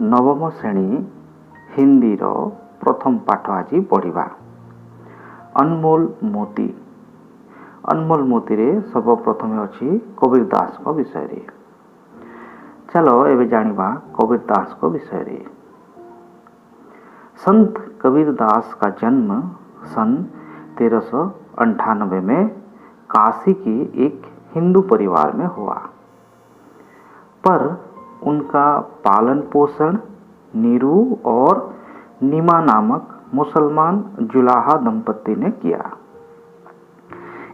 नवम श्रेणी हिंदी रो प्रथम पाठ आज पढ़ा अनमोल मोती। अनमोल मोती रे सब प्रथम अच्छी कबीर दास को विषय रे। चलो एबे जानिबा कबीर दास को विषय रे। संत कबीर दास का जन्म सन 1398 में काशी की एक हिंदू परिवार में हुआ, पर उनका पालन पोषण नीरू और नीमा नामक मुसलमान जुलाहा दंपति ने किया।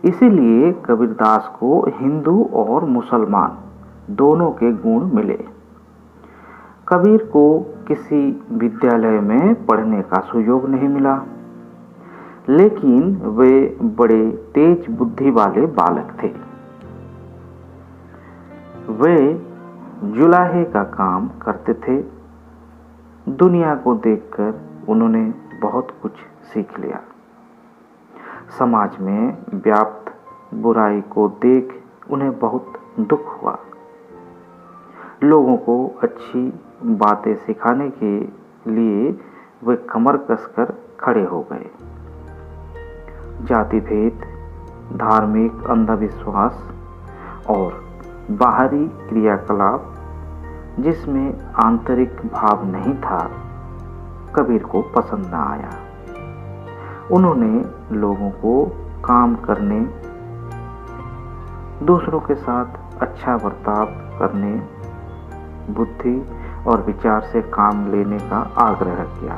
इसीलिए कबीरदास को हिंदू और मुसलमान दोनों के गुण मिले। कबीर को किसी विद्यालय में पढ़ने का सुयोग नहीं मिला, लेकिन वे बड़े तेज बुद्धि वाले बालक थे। वे जुलाहे का काम करते थे। दुनिया को देखकर उन्होंने बहुत कुछ सीख लिया। समाज में व्याप्त बुराई को देख उन्हें बहुत दुख हुआ। लोगों को अच्छी बातें सिखाने के लिए वे कमर कसकर खड़े हो गए। जाति भेद, धार्मिक अंधविश्वास और बाहरी क्रियाकलाप जिसमें आंतरिक भाव नहीं था, कबीर को पसंद न आया। उन्होंने लोगों को काम करने, दूसरों के साथ अच्छा बर्ताव करने, बुद्धि और विचार से काम लेने का आग्रह किया।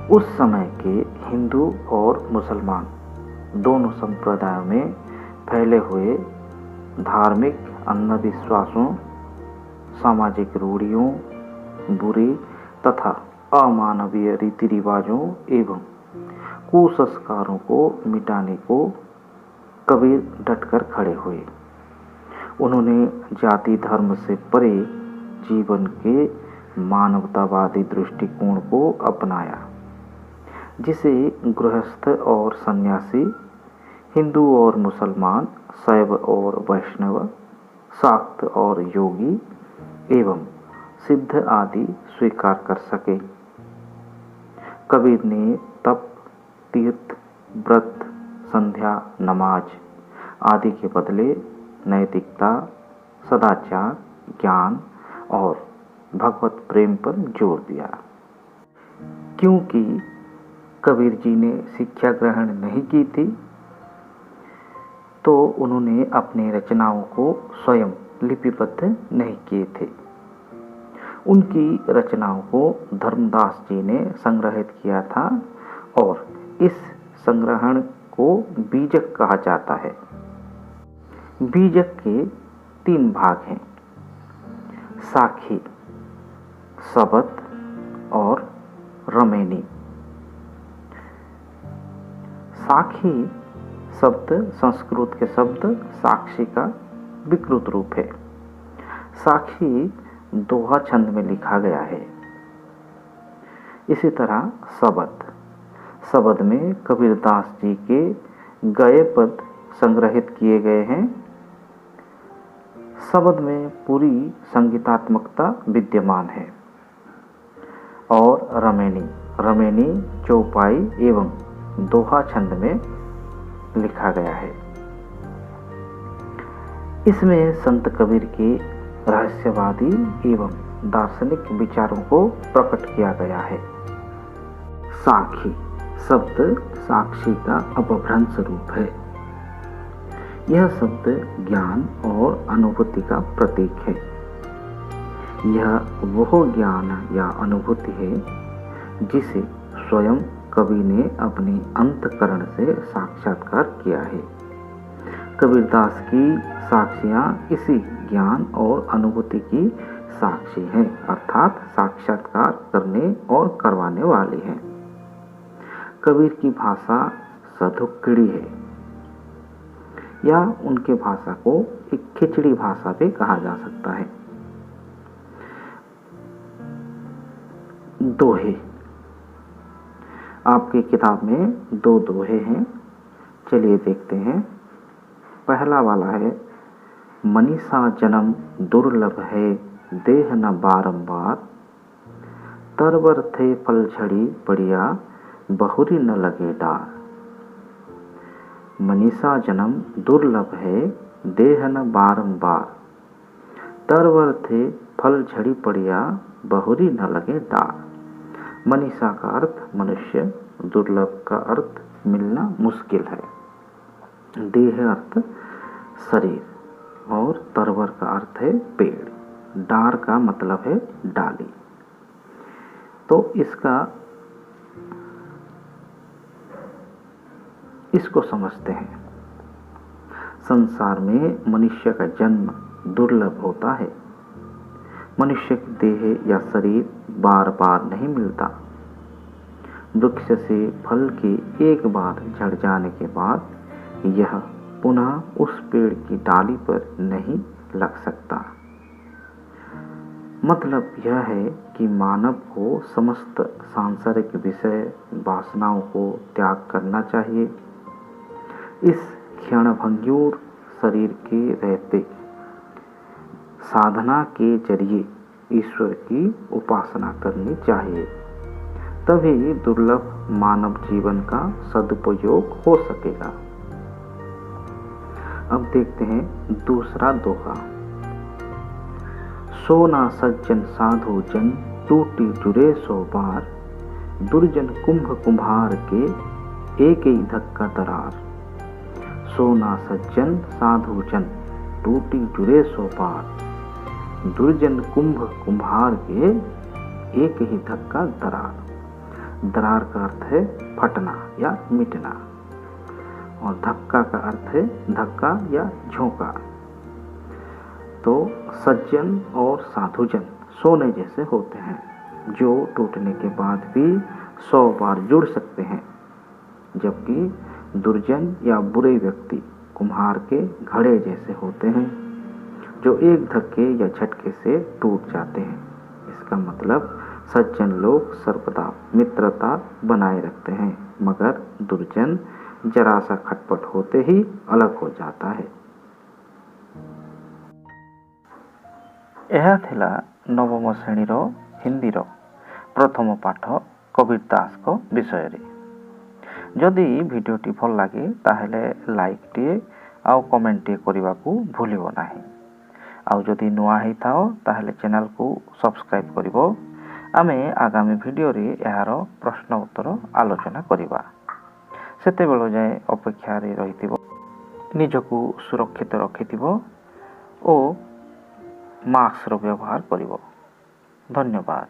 उस समय के हिंदू और मुसलमान दोनों संप्रदायों में फैले हुए धार्मिक अंधविश्वासों, सामाजिक रूढ़ियों, बुरी तथा अमानवीय रीति रिवाजों एवं कुसंस्कारों को मिटाने को कबीर डटकर खड़े हुए। उन्होंने जाति धर्म से परे जीवन के मानवतावादी दृष्टिकोण को अपनाया, जिसे गृहस्थ और सन्यासी, हिंदू और मुसलमान, शैव और वैष्णव, शाक्त और योगी एवं सिद्ध आदि स्वीकार कर सके। कबीर ने तप, तीर्थ, व्रत, संध्या, नमाज आदि के बदले नैतिकता, सदाचार, ज्ञान और भगवत प्रेम पर जोर दिया। क्योंकि कबीर जी ने शिक्षा ग्रहण नहीं की थी, तो उन्होंने अपनी रचनाओं को स्वयं लिपिबद्ध नहीं किए थे। उनकी रचनाओं को धर्मदास जी ने संग्रहित किया था और इस संग्रहण को बीजक कहा जाता है। बीजक के 3 भाग हैं: साखी, शबद और रमेनी। साखी शब्द संस्कृत के शब्द साक्षी का विकृत रूप है। साखी दोहा छंद में लिखा गया है। इसी तरह शबद में कबीरदास जी के गए पद संग्रहित किए गए हैं। शबद में पूरी संगीतात्मकता विद्यमान है। और रमेनी चौपाई एवं दोहा छंद में लिखा गया है। इसमें संत कबीर के रहस्यवादी एवं दार्शनिक विचारों को प्रकट किया गया है। साखी शब्द साक्षी का अपभ्रंश रूप है। यह शब्द ज्ञान और अनुभूति का प्रतीक है। यह वह ज्ञान या अनुभूति है जिसे स्वयं कवि ने अपने अंतःकरण से साक्षात्कार किया है। कबीरदास की साक्षियाँ इसी ज्ञान और अनुभूति की साक्षी हैं, अर्थात साक्षात्कार करने और करवाने वाली हैं। कबीर की भाषा सधुक्कड़ी है, या उनके भाषा को एक खिचड़ी भाषा भी कहा जा सकता है। दोहे, आपकी किताब में 2 दोहे हैं। चलिए देखते हैं। पहला वाला है, मनीषा जन्म दुर्लभ है, देह न बारंबार, तरवर थे फल झड़ी पड़िया, बहुरी न लगे डार। मनीषा जन्म दुर्लभ है, देह न बारंबार, तरवर थे फल झड़ी पड़िया, बहुरी न लगे डार। मनीषा का अर्थ मनुष्य, दुर्लभ का अर्थ मिलना मुश्किल है, देह अर्थ शरीर और तरवर का अर्थ है पेड़, डार का मतलब है डाली। तो इसको समझते हैं। संसार में मनुष्य का जन्म दुर्लभ होता है। मनुष्य की देह या शरीर बार बार नहीं मिलता। वृक्ष से फल के एक बार झड़ जाने के बाद यह पुनः उस पेड़ की डाली पर नहीं लग सकता। मतलब यह है कि मानव को समस्त सांसारिक विषय वासनाओं को त्याग करना चाहिए। इस क्षणभंगुर शरीर के रहते साधना के जरिए ईश्वर की उपासना करनी चाहिए, तभी दुर्लभ मानव जीवन का सदुपयोग हो सकेगा। अब देखते हैं दूसरा दोहा। सोना सज्जन साधु जन, टूटी जुरे सो बार, दुर्जन कुंभ कुम्हार के, एक ही धक्का दरार। सोना सज्जन साधु जन, टूटी जुरे सो बार, दुर्जन कुंभ कुम्हार के, एक ही धक्का दरार। दरार का अर्थ है फटना या मिटना और धक्का का अर्थ है धक्का या झोंका। तो सज्जन और साधुजन सोने जैसे होते हैं, जो टूटने के बाद भी 100 बार जुड़ सकते हैं, जबकि दुर्जन या बुरे व्यक्ति कुम्हार के घड़े जैसे होते हैं, जो एक धक्के या झटके से टूट जाते हैं। इसका मतलब सज्जन लोग सर्वदा मित्रता बनाए रखते हैं, मगर दुर्जन जरा सा खटपट होते ही अलग हो जाता है। यह थिला नवम श्रेणीर हिंदीर प्रथम पाठ कबीर दास को विषय रे। जदि भिडियोटी भल लगे ताहेले लाइक टे आउ कमेंट टे करने को भूलिबो नाही। आउ जदि नुआ ही थाओ ताहेले चैनल को सब्सक्राइब करिवो। आमे आगामी भिडियो रे यार प्रश्न उत्तर आलोचना करिबा। सेते बेलो जाए अपेक्षा रे रहिथिबो, निजको सुरक्षित रखिथिबो ओ मास्क रो व्यवहार करिवो। धन्यवाद।